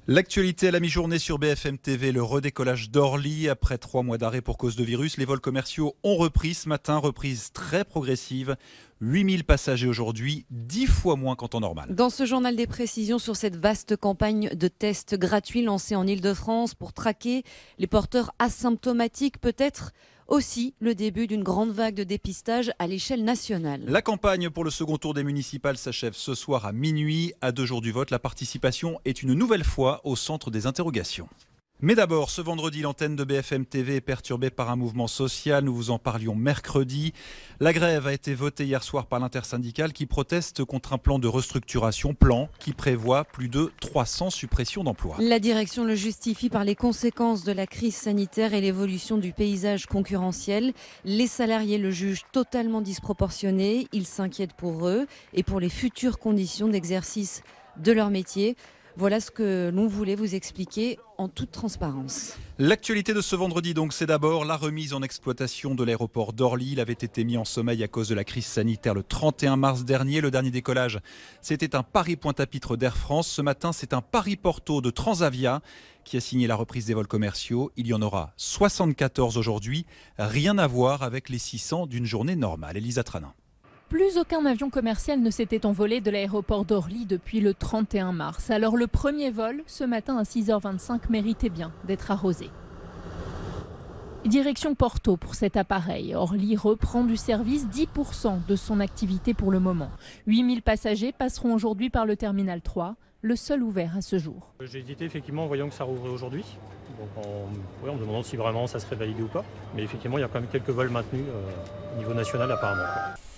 L'actualité à la mi-journée sur BFM TV, le redécollage d'Orly. Après 3 mois d'arrêt pour cause de virus, les vols commerciaux ont repris ce matin, reprise très progressive. 8000 passagers aujourd'hui, 10 fois moins qu'en temps normal. Dans ce journal, des précisions sur cette vaste campagne de tests gratuits lancée en Ile-de-France pour traquer les porteurs asymptomatiques, peut-être aussi le début d'une grande vague de dépistage à l'échelle nationale. La campagne pour le second tour des municipales s'achève ce soir à minuit. À 2 jours du vote, la participation est une nouvelle fois au centre des interrogations. Mais d'abord, ce vendredi, l'antenne de BFM TV est perturbée par un mouvement social. Nous vous en parlions mercredi. La grève a été votée hier soir par l'intersyndicale qui proteste contre un plan de restructuration, plan qui prévoit plus de 300 suppressions d'emplois. La direction le justifie par les conséquences de la crise sanitaire et l'évolution du paysage concurrentiel. Les salariés le jugent totalement disproportionné. Ils s'inquiètent pour eux et pour les futures conditions d'exercice de leur métier. Voilà ce que l'on voulait vous expliquer en toute transparence. L'actualité de ce vendredi, donc, c'est d'abord la remise en exploitation de l'aéroport d'Orly. Il avait été mis en sommeil à cause de la crise sanitaire le 31 mars dernier. Le dernier décollage, c'était un Paris-Pointe-à-Pitre d'Air France. Ce matin, c'est un Paris-Porto de Transavia qui a signé la reprise des vols commerciaux. Il y en aura 74 aujourd'hui. Rien à voir avec les 600 d'une journée normale. Elisa Tranin. Plus aucun avion commercial ne s'était envolé de l'aéroport d'Orly depuis le 31 mars. Alors le premier vol, ce matin à 6h25, méritait bien d'être arrosé. Direction Porto pour cet appareil. Orly reprend du service, 10% de son activité pour le moment. 8000 passagers passeront aujourd'hui par le terminal 3, le seul ouvert à ce jour. J'ai hésité effectivement en voyant que ça rouvrait aujourd'hui. Donc en me demandant si vraiment ça serait validé ou pas. Mais effectivement, il y a quand même quelques vols maintenus au niveau national apparemment.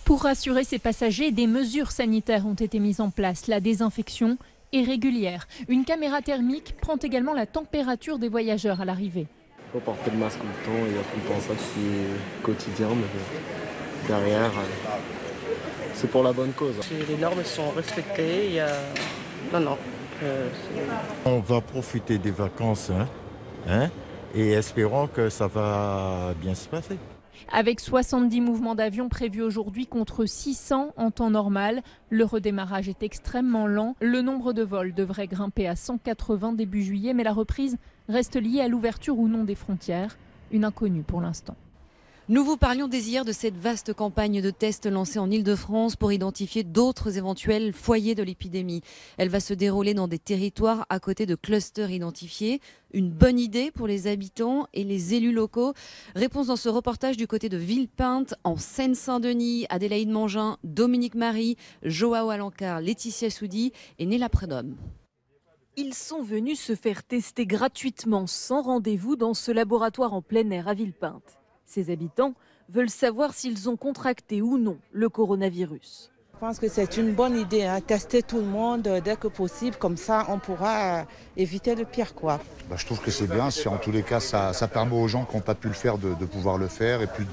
Pour rassurer ses passagers, des mesures sanitaires ont été mises en place. La désinfection est régulière. Une caméra thermique prend également la température des voyageurs à l'arrivée. Il faut porter le masque tout le temps, il y a tout le temps ça qui est quotidien, mais derrière, c'est pour la bonne cause. Les normes sont respectées, On va profiter des vacances et espérons que ça va bien se passer. Avec 70 mouvements d'avion prévus aujourd'hui contre 600 en temps normal, le redémarrage est extrêmement lent. Le nombre de vols devrait grimper à 180 début juillet, mais la reprise reste liée à l'ouverture ou non des frontières, une inconnue pour l'instant. Nous vous parlions dès hier de cette vaste campagne de tests lancée en Ile-de-France pour identifier d'autres éventuels foyers de l'épidémie. Elle va se dérouler dans des territoires à côté de clusters identifiés. Une bonne idée pour les habitants et les élus locaux. Réponse dans ce reportage du côté de Villepinte, en Seine-Saint-Denis. Adélaïde Mangin, Dominique Marie, Joao Alencar, Laetitia Soudi et Néla Prédhomme. Ils sont venus se faire tester gratuitement, sans rendez-vous, dans ce laboratoire en plein air à Villepinte. Ces habitants veulent savoir s'ils ont contracté ou non le coronavirus. Je pense que c'est une bonne idée, tester tout le monde dès que possible, comme ça on pourra éviter le pire. Je trouve que c'est bien, si en tous les cas ça permet aux gens qui n'ont pas pu le faire de pouvoir le faire et puis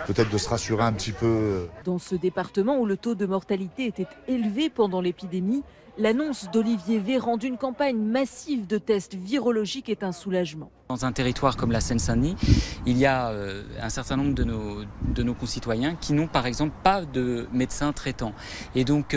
peut-être de se rassurer un petit peu. Dans ce département où le taux de mortalité était élevé pendant l'épidémie, l'annonce d'Olivier Véran d'une campagne massive de tests virologiques est un soulagement. Dans un territoire comme la Seine-Saint-Denis, il y a un certain nombre de nos concitoyens qui n'ont par exemple pas de médecin traitant. Et donc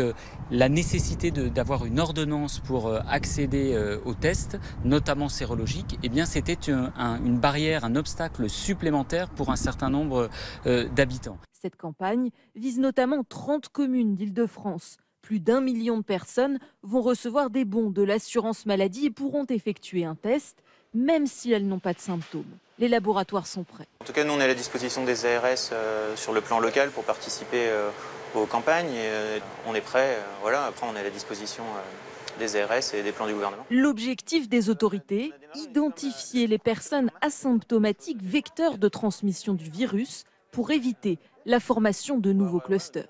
la nécessité d'avoir une ordonnance pour accéder aux tests, notamment sérologiques, c'était une barrière, un obstacle supplémentaire pour un certain nombre d'habitants. Cette campagne vise notamment 30 communes d'Île-de-France. Plus d'1 million de personnes vont recevoir des bons de l'assurance maladie et pourront effectuer un test, même si elles n'ont pas de symptômes. Les laboratoires sont prêts. En tout cas, nous, on est à la disposition des ARS sur le plan local pour participer aux campagnes. Et, on est prêts. Après, on est à la disposition des ARS et des plans du gouvernement. L'objectif des autorités, identifier les personnes asymptomatiques vecteurs de transmission du virus pour éviter la formation de nouveaux clusters.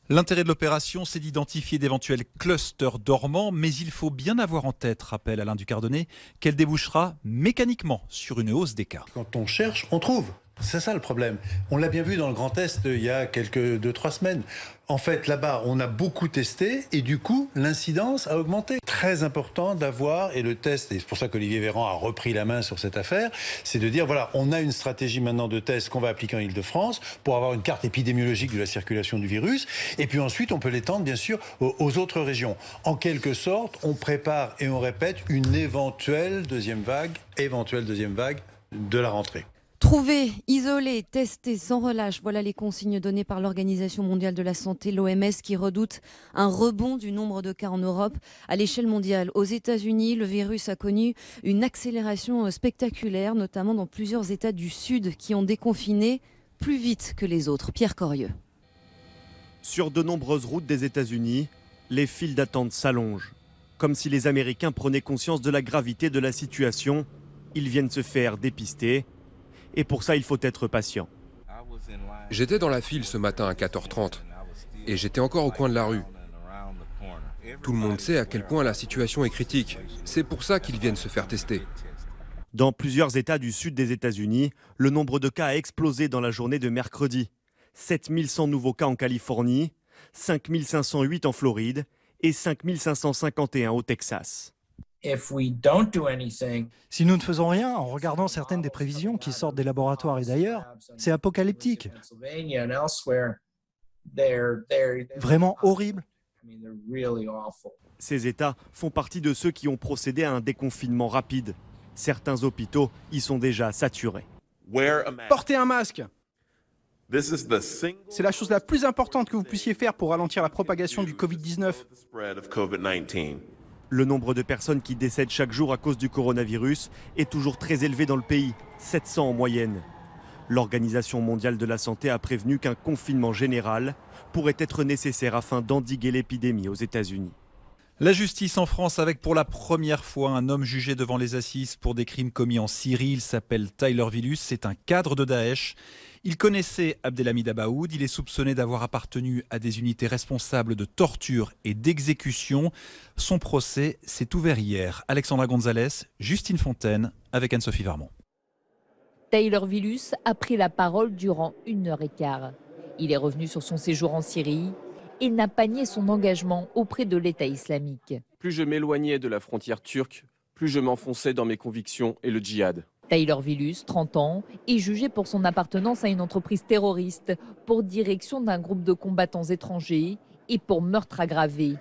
L'intérêt de l'opération, c'est d'identifier d'éventuels clusters dormants, mais il faut bien avoir en tête, rappelle Alain Ducardonnet, qu'elle débouchera mécaniquement sur une hausse des cas. Quand on cherche, on trouve. C'est ça le problème. On l'a bien vu dans le Grand Est il y a 2-3 semaines. En fait, là-bas, on a beaucoup testé et du coup, l'incidence a augmenté. Très important d'avoir, et le test, et c'est pour ça qu'Olivier Véran a repris la main sur cette affaire, c'est de dire, voilà, on a une stratégie maintenant de test qu'on va appliquer en Ile-de-France pour avoir une carte épidémiologique de la circulation du virus. Et puis ensuite, on peut l'étendre, bien sûr, aux autres régions. En quelque sorte, on prépare et on répète une éventuelle deuxième vague de la rentrée. Trouver, isoler, tester sans relâche, voilà les consignes données par l'Organisation mondiale de la santé, l'OMS, qui redoute un rebond du nombre de cas en Europe. À l'échelle mondiale, aux États-Unis, le virus a connu une accélération spectaculaire, notamment dans plusieurs États du Sud qui ont déconfiné plus vite que les autres. Pierre Corieux. Sur de nombreuses routes des États-Unis, les files d'attente s'allongent. Comme si les Américains prenaient conscience de la gravité de la situation, ils viennent se faire dépister. Et pour ça, il faut être patient. J'étais dans la file ce matin à 4h30 et j'étais encore au coin de la rue. Tout le monde sait à quel point la situation est critique. C'est pour ça qu'ils viennent se faire tester. Dans plusieurs États du sud des États-Unis, le nombre de cas a explosé dans la journée de mercredi. 7100 nouveaux cas en Californie, 5508 en Floride et 5551 au Texas. Si nous ne faisons rien, en regardant certaines des prévisions qui sortent des laboratoires et d'ailleurs, c'est apocalyptique. Vraiment horrible. Ces États font partie de ceux qui ont procédé à un déconfinement rapide. Certains hôpitaux y sont déjà saturés. Portez un masque. C'est la chose la plus importante que vous puissiez faire pour ralentir la propagation du Covid-19. Le nombre de personnes qui décèdent chaque jour à cause du coronavirus est toujours très élevé dans le pays, 700 en moyenne. L'Organisation mondiale de la santé a prévenu qu'un confinement général pourrait être nécessaire afin d'endiguer l'épidémie aux États-Unis. La justice en France avec pour la première fois un homme jugé devant les assises pour des crimes commis en Syrie. Il s'appelle Tyler Villus, c'est un cadre de Daesh. Il connaissait Abdelhamid Abaoud, il est soupçonné d'avoir appartenu à des unités responsables de torture et d'exécution. Son procès s'est ouvert hier. Alexandra Gonzalez, Justine Fontaine avec Anne-Sophie Varmont. Tyler Villus a pris la parole durant 1h15. Il est revenu sur son séjour en Syrie et n'a pas nié son engagement auprès de l'État islamique. Plus je m'éloignais de la frontière turque, plus je m'enfonçais dans mes convictions et le djihad. Tyler Villus, 30 ans, est jugé pour son appartenance à une entreprise terroriste, pour direction d'un groupe de combattants étrangers et pour meurtre aggravé.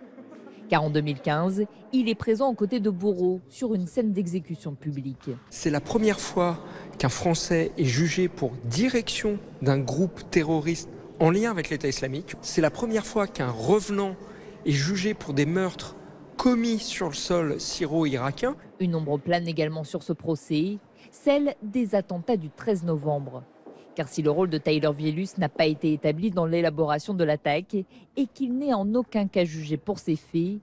Car en 2015, il est présent aux côtés de bourreaux sur une scène d'exécution publique. C'est la première fois qu'un Français est jugé pour direction d'un groupe terroriste en lien avec l'État islamique. C'est la première fois qu'un revenant est jugé pour des meurtres commis sur le sol syro-irakien. Une ombre plane également sur ce procès, celle des attentats du 13 novembre. Car si le rôle de Tyler Villus n'a pas été établi dans l'élaboration de l'attaque et qu'il n'est en aucun cas jugé pour ces faits,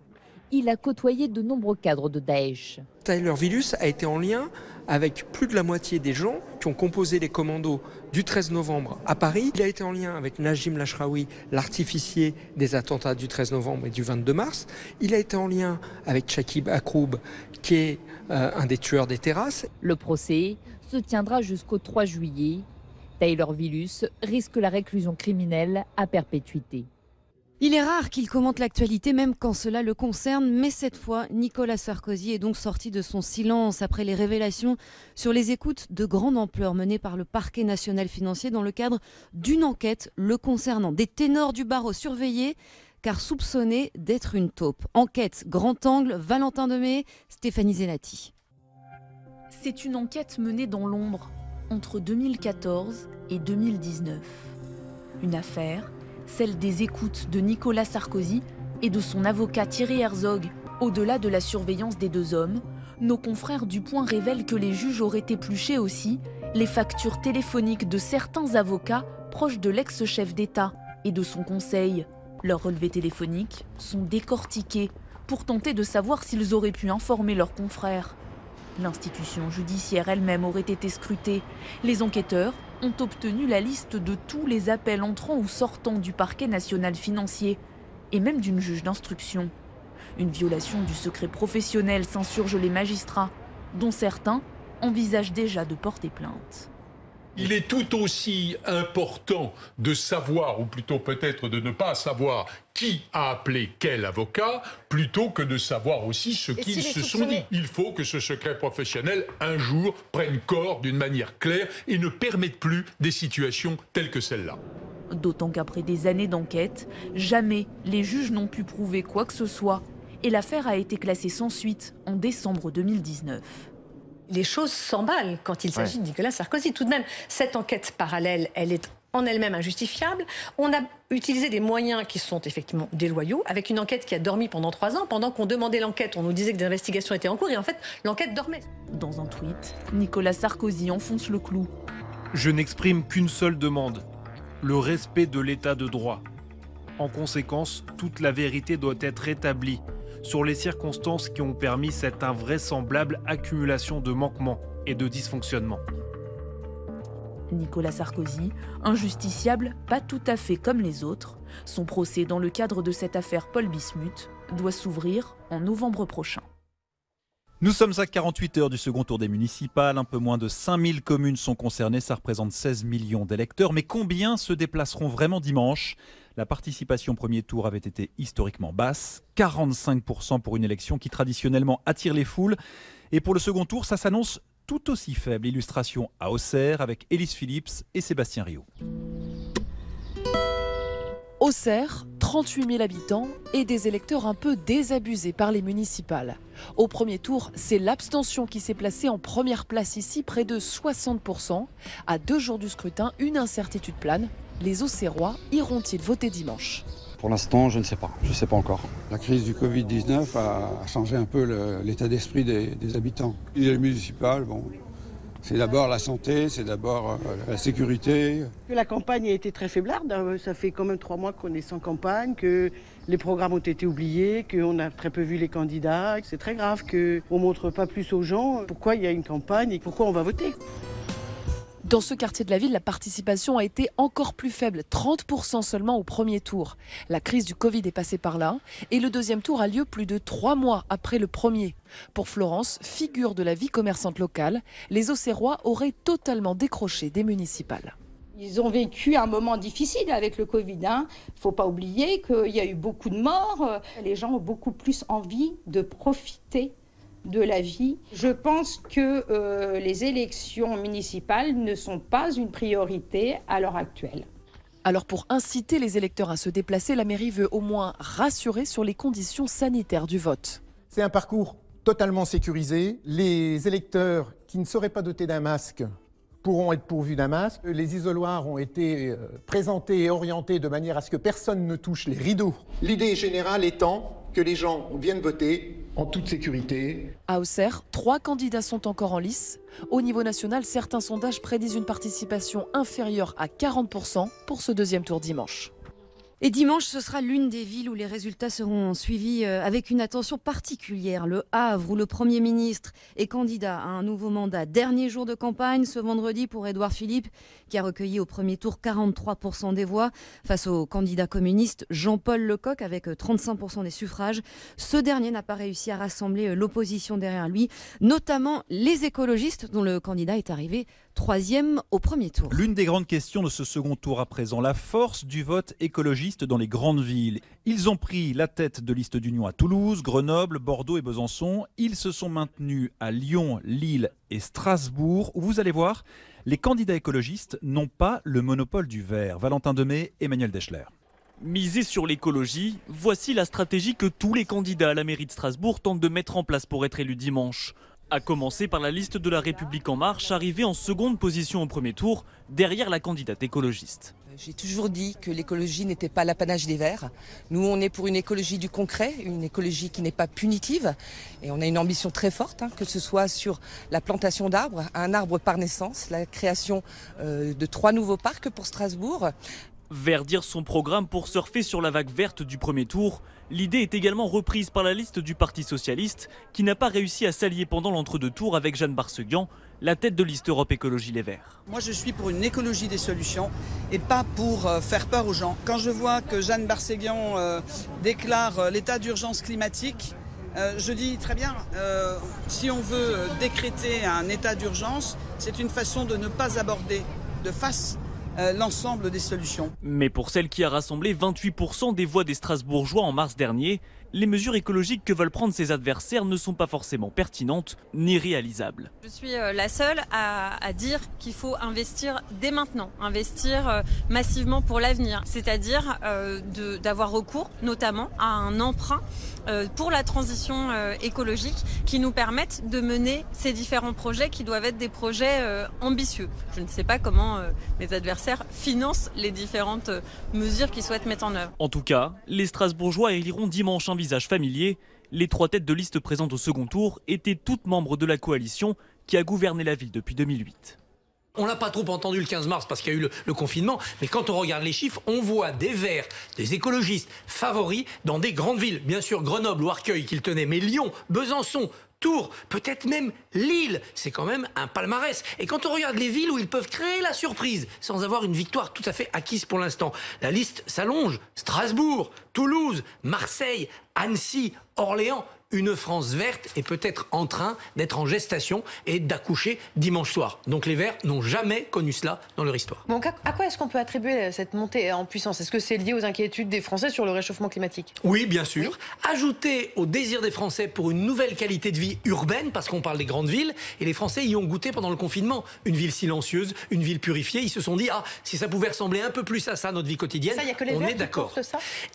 il a côtoyé de nombreux cadres de Daesh. Tyler Villus a été en lien avec plus de la moitié des gens qui ont composé les commandos du 13 novembre à Paris. Il a été en lien avec Najim Lachraoui, l'artificier des attentats du 13 novembre et du 22 mars. Il a été en lien avec Chakib Akroub, qui est un des tueurs des terrasses. Le procès se tiendra jusqu'au 3 juillet. Tyler Villus risque la réclusion criminelle à perpétuité. Il est rare qu'il commente l'actualité, même quand cela le concerne, mais cette fois, Nicolas Sarkozy est donc sorti de son silence après les révélations sur les écoutes de grande ampleur menées par le parquet national financier dans le cadre d'une enquête le concernant. Des ténors du barreau surveillés, car soupçonnés d'être une taupe. Enquête grand angle, Valentin Demey, Stéphanie Zelati. C'est une enquête menée dans l'ombre entre 2014 et 2019. Une affaire, celle des écoutes de Nicolas Sarkozy et de son avocat Thierry Herzog. Au-delà de la surveillance des deux hommes, nos confrères du Point révèlent que les juges auraient épluché aussi les factures téléphoniques de certains avocats proches de l'ex-chef d'État et de son conseil. Leurs relevés téléphoniques sont décortiqués pour tenter de savoir s'ils auraient pu informer leurs confrères. L'institution judiciaire elle-même aurait été scrutée. Les enquêteurs ont obtenu la liste de tous les appels entrants ou sortants du parquet national financier et même d'une juge d'instruction. Une violation du secret professionnel s'insurgent les magistrats, dont certains envisagent déjà de porter plainte. Il est tout aussi important de savoir, ou plutôt peut-être de ne pas savoir, qui a appelé quel avocat, plutôt que de savoir aussi ce qu'ils se sont dit. Il faut que ce secret professionnel, un jour, prenne corps d'une manière claire et ne permette plus des situations telles que celle-là. D'autant qu'après des années d'enquête, jamais les juges n'ont pu prouver quoi que ce soit. Et l'affaire a été classée sans suite en décembre 2019. Les choses s'emballent quand il s'agit de Nicolas Sarkozy. Tout de même, cette enquête parallèle, elle est en elle-même injustifiable. On a utilisé des moyens qui sont effectivement déloyaux, avec une enquête qui a dormi pendant 3 ans. Pendant qu'on demandait l'enquête, on nous disait que des investigations étaient en cours, et en fait, l'enquête dormait. Dans un tweet, Nicolas Sarkozy enfonce le clou. Je n'exprime qu'une seule demande, le respect de l'état de droit. En conséquence, toute la vérité doit être établie sur les circonstances qui ont permis cette invraisemblable accumulation de manquements et de dysfonctionnements. Nicolas Sarkozy, injusticiable, pas tout à fait comme les autres. Son procès dans le cadre de cette affaire Paul Bismuth doit s'ouvrir en novembre prochain. Nous sommes à 48 heures du second tour des municipales. Un peu moins de 5000 communes sont concernées. Ça représente 16 millions d'électeurs. Mais combien se déplaceront vraiment dimanche ? La participation au premier tour avait été historiquement basse. 45% pour une élection qui traditionnellement attire les foules. Et pour le second tour, ça s'annonce tout aussi faible. Illustration à Auxerre avec Élise Phillips et Sébastien Rio. Auxerre, 38 000 habitants et des électeurs un peu désabusés par les municipales. Au premier tour, c'est l'abstention qui s'est placée en première place ici, près de 60%. À 2 jours du scrutin, une incertitude plane. Les Auxerrois iront-ils voter dimanche ? Pour l'instant, je ne sais pas. Je ne sais pas encore. La crise du Covid-19 a changé un peu l'état d'esprit des habitants. Les municipales, bon, c'est d'abord la santé, c'est d'abord la sécurité. La campagne a été très faiblarde. Ça fait quand même 3 mois qu'on est sans campagne, que les programmes ont été oubliés, qu'on a très peu vu les candidats. C'est très grave qu'on ne montre pas plus aux gens pourquoi il y a une campagne et pourquoi on va voter. Dans ce quartier de la ville, la participation a été encore plus faible, 30% seulement au premier tour. La crise du Covid est passée par là et le deuxième tour a lieu plus de 3 mois après le premier. Pour Florence, figure de la vie commerçante locale, les Auxerrois auraient totalement décroché des municipales. Ils ont vécu un moment difficile avec le Covid. Il ne faut pas oublier qu'il y a eu beaucoup de morts. Les gens ont beaucoup plus envie de profiter de la vie. Je pense que les élections municipales ne sont pas une priorité à l'heure actuelle. Alors pour inciter les électeurs à se déplacer, la mairie veut au moins rassurer sur les conditions sanitaires du vote. C'est un parcours totalement sécurisé. Les électeurs qui ne seraient pas dotés d'un masque pourront être pourvus d'un masque. Les isoloirs ont été présentés et orientés de manière à ce que personne ne touche les rideaux. L'idée générale étant que les gens viennent voter en toute sécurité. À Auxerre, 3 candidats sont encore en lice. Au niveau national, certains sondages prédisent une participation inférieure à 40% pour ce deuxième tour dimanche. Et dimanche, ce sera l'une des villes où les résultats seront suivis avec une attention particulière. Le Havre, où le Premier ministre est candidat à un nouveau mandat. Dernier jour de campagne ce vendredi pour Édouard Philippe, qui a recueilli au premier tour 43% des voix face au candidat communiste Jean-Paul Lecoq avec 35% des suffrages. Ce dernier n'a pas réussi à rassembler l'opposition derrière lui, notamment les écologistes dont le candidat est arrivé 3e au premier tour. L'une des grandes questions de ce second tour à présent, la force du vote écologiste dans les grandes villes. Ils ont pris la tête de liste d'union à Toulouse, Grenoble, Bordeaux et Besançon. Ils se sont maintenus à Lyon, Lille et Strasbourg, où vous allez voir, les candidats écologistes n'ont pas le monopole du vert. Valentin Demey, Emmanuel Deschler. Miser sur l'écologie, voici la stratégie que tous les candidats à la mairie de Strasbourg tentent de mettre en place pour être élus dimanche. À commencer par la liste de la République En Marche, arrivée en seconde position au premier tour, derrière la candidate écologiste. J'ai toujours dit que l'écologie n'était pas l'apanage des Verts. Nous, on est pour une écologie du concret, une écologie qui n'est pas punitive. Et on a une ambition très forte, que ce soit sur la plantation d'arbres, un arbre par naissance, la création de 3 nouveaux parcs pour Strasbourg. Verdir son programme pour surfer sur la vague verte du premier tour, l'idée est également reprise par la liste du Parti socialiste qui n'a pas réussi à s'allier pendant l'entre-deux tours avec Jeanne Barseguian, la tête de liste Europe Écologie Les Verts. Moi je suis pour une écologie des solutions et pas pour faire peur aux gens. Quand je vois que Jeanne Barseguian déclare l'état d'urgence climatique, je dis très bien, si on veut décréter un état d'urgence, c'est une façon de ne pas aborder de face l'ensemble des solutions. Mais pour celle qui a rassemblé 28% des voix des Strasbourgeois en mars dernier, les mesures écologiques que veulent prendre ses adversaires ne sont pas forcément pertinentes ni réalisables. Je suis la seule à dire qu'il faut investir dès maintenant, investir massivement pour l'avenir, c'est-à-dire d'avoir recours notamment à un emprunt pour la transition écologique qui nous permette de mener ces différents projets qui doivent être des projets ambitieux. Je ne sais pas comment mes adversaires financent les différentes mesures qu'ils souhaitent mettre en œuvre. En tout cas, les Strasbourgeois éliront dimanche un visage familier. Les 3 têtes de liste présentes au second tour étaient toutes membres de la coalition qui a gouverné la ville depuis 2008. On l'a pas trop entendu le 15 mars parce qu'il y a eu le confinement, mais quand on regarde les chiffres, on voit des Verts, des écologistes favoris dans des grandes villes. Bien sûr Grenoble ou Arcueil qu'ils tenaient, mais Lyon, Besançon, Tours, peut-être même Lille, c'est quand même un palmarès. Et quand on regarde les villes où ils peuvent créer la surprise sans avoir une victoire tout à fait acquise pour l'instant, la liste s'allonge. Strasbourg, Toulouse, Marseille, Annecy, Orléans. Une France verte est peut-être en train d'être en gestation et d'accoucher dimanche soir. Donc les Verts n'ont jamais connu cela dans leur histoire. Donc à quoi est-ce qu'on peut attribuer cette montée en puissance? Est-ce que c'est lié aux inquiétudes des Français sur le réchauffement climatique? Oui, bien sûr. Oui. Ajouté au désir des Français pour une nouvelle qualité de vie urbaine, parce qu'on parle des grandes villes, et les Français y ont goûté pendant le confinement. Une ville silencieuse, une ville purifiée. Ils se sont dit, ah, si ça pouvait ressembler un peu plus à ça, notre vie quotidienne, ça, y a que les on Verts est d'accord.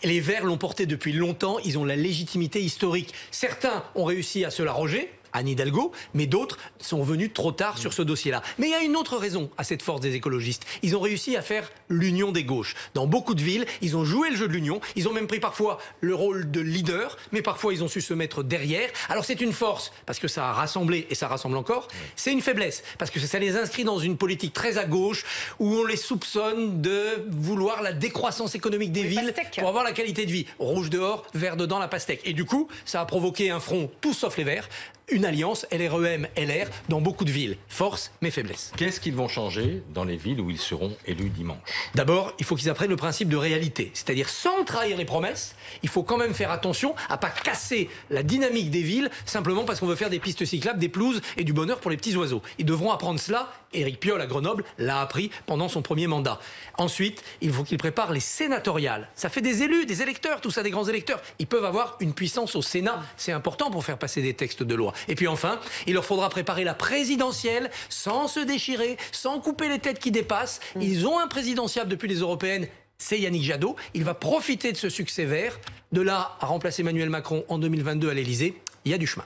Les Verts l'ont porté depuis longtemps, ils ont la légitimité historique. Certains ont réussi à se l'arroger, Anne Hidalgo, mais d'autres sont venus trop tard sur ce dossier-là. Mais il y a une autre raison à cette force des écologistes. Ils ont réussi à faire l'union des gauches. Dans beaucoup de villes, ils ont joué le jeu de l'union. Ils ont même pris parfois le rôle de leader, mais parfois ils ont su se mettre derrière. Alors c'est une force, parce que ça a rassemblé et ça rassemble encore. C'est une faiblesse, parce que ça les inscrit dans une politique très à gauche, où on les soupçonne de vouloir la décroissance économique des villes pour avoir la qualité de vie. Rouge dehors, vert dedans, la pastèque. Et du coup, ça a provoqué un front, tout sauf les Verts, une alliance LREM-LR dans beaucoup de villes. Force, mais faiblesse. Qu'est-ce qu'ils vont changer dans les villes où ils seront élus dimanche? D'abord, il faut qu'ils apprennent le principe de réalité. C'est-à-dire, sans trahir les promesses, il faut quand même faire attention à ne pas casser la dynamique des villes simplement parce qu'on veut faire des pistes cyclables, des pelouses et du bonheur pour les petits oiseaux. Ils devront apprendre cela. Éric Piolle à Grenoble l'a appris pendant son premier mandat. Ensuite, il faut qu'ils préparent les sénatoriales. Ça fait des élus, des électeurs, tout ça, des grands électeurs. Ils peuvent avoir une puissance au Sénat. C'est important pour faire passer des textes de loi. Et puis enfin, il leur faudra préparer la présidentielle sans se déchirer, sans couper les têtes qui dépassent. Ils ont un présidentiable depuis les européennes, c'est Yannick Jadot. Il va profiter de ce succès vert. De là à remplacer Emmanuel Macron en 2022 à l'Élysée, il y a du chemin.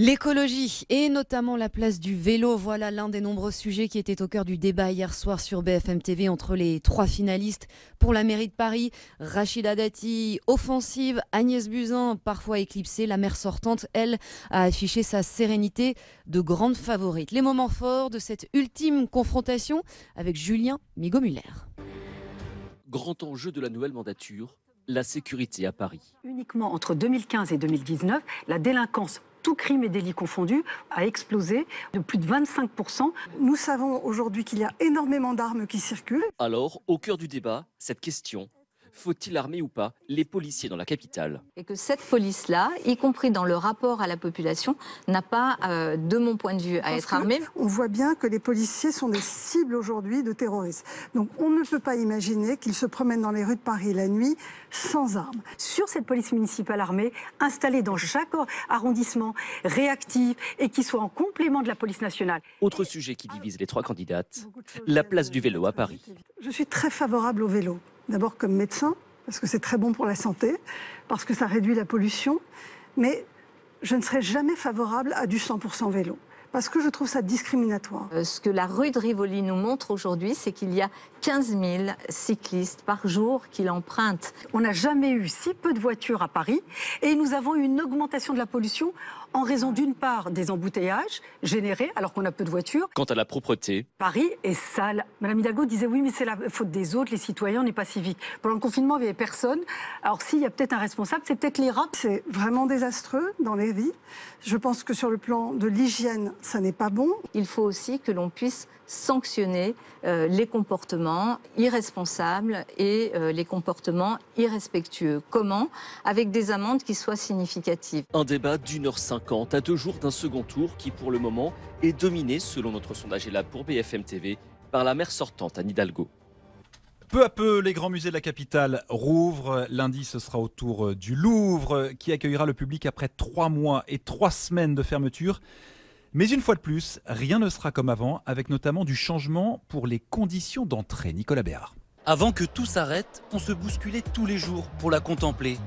L'écologie et notamment la place du vélo, voilà l'un des nombreux sujets qui étaient au cœur du débat hier soir sur BFM TV entre les 3 finalistes pour la mairie de Paris. Rachida Dati, offensive, Agnès Buzyn, parfois éclipsée. La maire sortante, elle, a affiché sa sérénité de grande favorite. Les moments forts de cette ultime confrontation avec Julien Migaud-Muller. Grand enjeu de la nouvelle mandature, la sécurité à Paris. Uniquement entre 2015 et 2019, la délinquance, tout crime et délit confondus, a explosé de plus de 25%. Nous savons aujourd'hui qu'il y a énormément d'armes qui circulent. Alors, au cœur du débat, cette question. Faut-il armer ou pas les policiers dans la capitale? Et que cette police-là, y compris dans le rapport à la population, n'a pas, de mon point de vue, à être armée. On voit bien que les policiers sont des cibles aujourd'hui de terrorisme. Donc on ne peut pas imaginer qu'ils se promènent dans les rues de Paris la nuit sans armes. Sur cette police municipale armée, installée dans chaque arrondissement, réactive et qui soit en complément de la police nationale. Autre sujet qui divise les 3 candidates, la place du vélo à Paris. Je suis très favorable au vélo. D'abord comme médecin, parce que c'est très bon pour la santé, parce que ça réduit la pollution, mais je ne serai jamais favorable à du 100% vélo, parce que je trouve ça discriminatoire. Ce que la rue de Rivoli nous montre aujourd'hui, c'est qu'il y a 15 000 cyclistes par jour qui l'empruntent. On n'a jamais eu si peu de voitures à Paris, et nous avons eu une augmentation de la pollution en raison d'une part des embouteillages générés alors qu'on a peu de voitures. Quant à la propreté, Paris est sale. Madame Hidalgo disait oui, mais c'est la faute des autres, les citoyens, on n'est pas civiques. Pendant le confinement, il n'y avait personne. Alors s'il y a peut-être un responsable, c'est peut-être les rats. C'est vraiment désastreux dans les vies. Je pense que sur le plan de l'hygiène, ça n'est pas bon. Il faut aussi que l'on puisse sanctionner les comportements irresponsables et les comportements irrespectueux. Comment? Avec des amendes qui soient significatives. Un débat d'1h50 à 2 jours d'un second tour qui, pour le moment, est dominé, selon notre sondage ELAB pour BFM TV, par la maire sortante Anne Hidalgo. Peu à peu, les grands musées de la capitale rouvrent. Lundi, ce sera au tour du Louvre qui accueillera le public après 3 mois et 3 semaines de fermeture. Mais une fois de plus, rien ne sera comme avant, avec notamment du changement pour les conditions d'entrée. Nicolas Béard. Avant que tout s'arrête, on se bousculait tous les jours pour la contempler.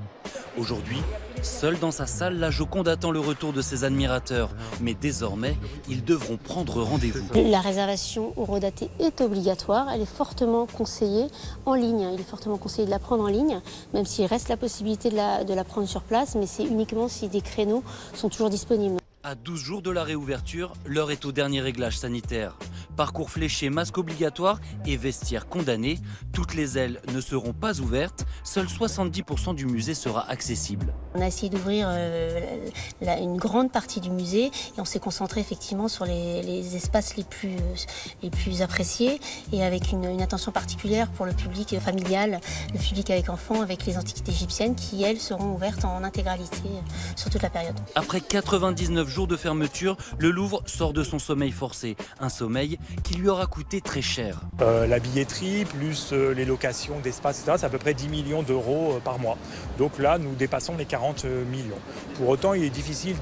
Aujourd'hui, seule dans sa salle, la Joconde attend le retour de ses admirateurs. Mais désormais, ils devront prendre rendez-vous. La réservation horodatée est obligatoire. Elle est fortement conseillée en ligne. Il est fortement conseillé de la prendre en ligne, même s'il reste la possibilité de la prendre sur place. Mais c'est uniquement si des créneaux sont toujours disponibles. À 12 jours de la réouverture, l'heure est au dernier réglage sanitaire. Parcours fléché, masque obligatoire et vestiaire condamné. Toutes les ailes ne seront pas ouvertes. Seul 70% du musée sera accessible. On a essayé d'ouvrir une grande partie du musée et on s'est concentré effectivement sur les espaces les plus appréciés et avec une attention particulière pour le public familial, le public avec enfants, avec les antiquités égyptiennes qui, elles, seront ouvertes en intégralité sur toute la période. Après 99 jours de fermeture, le Louvre sort de son sommeil forcé. Un sommeil qui lui aura coûté très cher. La billetterie plus les locations d'espace, etc., c'est à peu près 10 millions d'euros par mois. Donc là, nous dépassons les 40 millions. Pour autant, il est difficile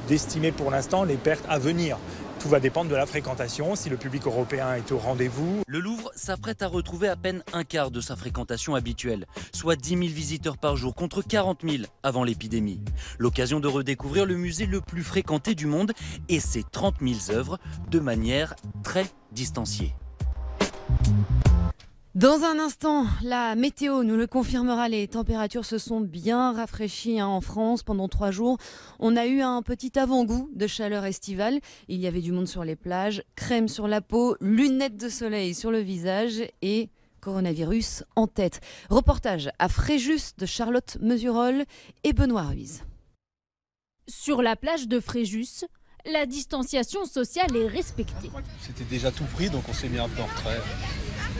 d'estimer pour l'instant les pertes à venir. Tout va dépendre de la fréquentation, si le public européen est au rendez-vous. Le Louvre s'apprête à retrouver à peine un quart de sa fréquentation habituelle, soit 10 000 visiteurs par jour contre 40 000 avant l'épidémie. L'occasion de redécouvrir le musée le plus fréquenté du monde et ses 30 000 œuvres de manière très distanciée. Dans un instant, la météo nous le confirmera, les températures se sont bien rafraîchies en France pendant 3 jours. On a eu un petit avant-goût de chaleur estivale. Il y avait du monde sur les plages, crème sur la peau, lunettes de soleil sur le visage et coronavirus en tête. Reportage à Fréjus de Charlotte Mesurol et Benoît Ruiz. Sur la plage de Fréjus, la distanciation sociale est respectée. C'était déjà tout pris, donc on s'est mis un peu en retrait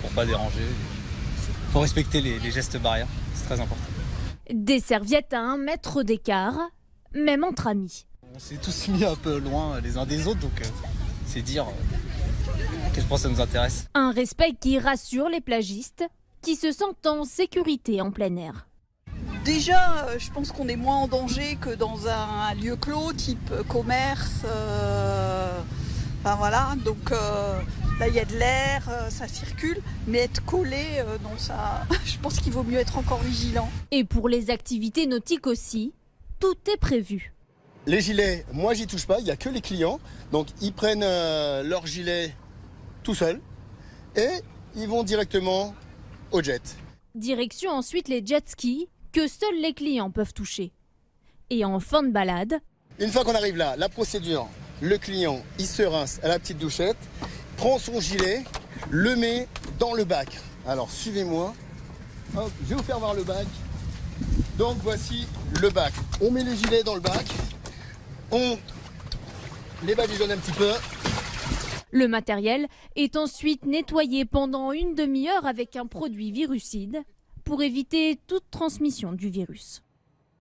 pour pas déranger. Il faut respecter les gestes barrières, c'est très important. Des serviettes à 1 mètre d'écart, même entre amis. On s'est tous mis un peu loin les uns des autres, donc c'est dire à quel point ça nous intéresse. Un respect qui rassure les plagistes qui se sentent en sécurité en plein air. Déjà, je pense qu'on est moins en danger que dans un lieu clos, type commerce. Enfin voilà, donc là il y a de l'air, ça circule, mais être collé, non, ça, je pense qu'il vaut mieux être encore vigilant. Et pour les activités nautiques aussi, tout est prévu. Les gilets, moi j'y touche pas, il n'y a que les clients, donc ils prennent leur gilet tout seuls et ils vont directement au jet. Direction ensuite les jet skis que seuls les clients peuvent toucher. Et en fin de balade... Une fois qu'on arrive là, la procédure, le client, il se rince à la petite douchette, prend son gilet, le met dans le bac. Alors suivez-moi, hop, je vais vous faire voir le bac. Donc voici le bac. On met les gilets dans le bac, on les badigeonne un petit peu. Le matériel est ensuite nettoyé pendant une demi-heure avec un produit virucide pour éviter toute transmission du virus.